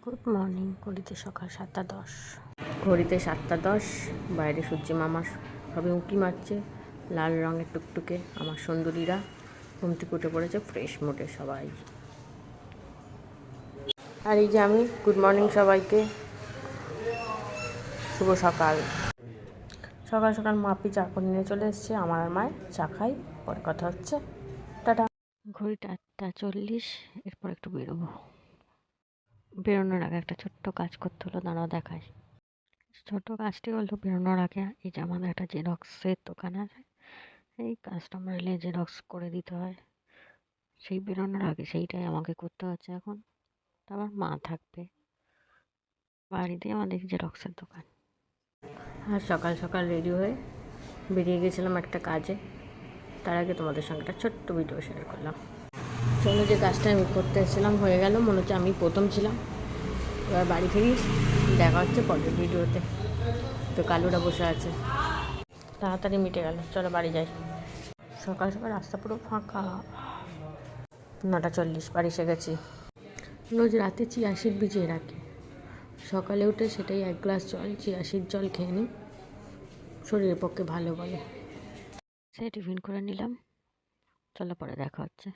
Good morning. ঘড়িতে সকাল 7:10। ঘড়িতে 7:10। বাইরে সূর্যি মামা সবে উঁকি মারছে। লাল রঙের টুকটুকে আমার সুন্দরীরা ঘুম থেকে উঠে পড়েছে ফ্রেশ মুডে সবাই। আর এই যে আমি গুড মর্নিং সবাইকে, শুভ সকাল। সকাল সকাল মাপি চা করে নিয়ে চলে এসছে। আমার আর মায়ের চা খাই, পরে কথা হচ্ছে। টাটা। ঘড়িটা 8:40। এরপর একটু বেরোনোর আগে একটা ছোট্ট কাজ করতে হলো, দাঁড়াও দেখায়। ছোট কাজটি হলো বেরোনোর আগে এই যে আমাদের একটা জেরক্সের দোকান আছে, এই কাস্টমার এলে জেরক্স করে দিতে হয়। সেই বেরোনোর আগে সেইটাই আমাকে করতে হচ্ছে এখন। আবার মা থাকবে বাড়িতে, আমাদের জেরক্সের দোকান। আর সকাল সকাল রেডি হয়ে বেরিয়ে গেছিলাম একটা কাজে। তার আগে তোমাদের সঙ্গে একটা ছোট্ট ভিডিও শেয়ার করলাম। চলো, যে কাজটা আমি করতে এসেছিলাম হয়ে গেল, মনে হচ্ছে আমি প্রথম ছিলাম। এবার বাড়ি ফিরি, দেখা হচ্ছে পরের ভিডিওতে। তো কালুরা বসে আছে, তাড়াতাড়ি মিটে গেল। চলো বাড়ি যাই। সকাল সকাল রাস্তা পুরো ফাঁকা। 9:40 বাড়ি এসে গেছি। রোজ রাতে চিয়া সিড ভিজিয়ে রাখি, সকালে উঠে সেটাই 1 গ্লাস জল, চিয়া সিড জল খেয়ে নিই, শরীরের পক্ষে ভালো বলে। সে টিফিন করে নিলাম। চলো পরে দেখা হচ্ছে।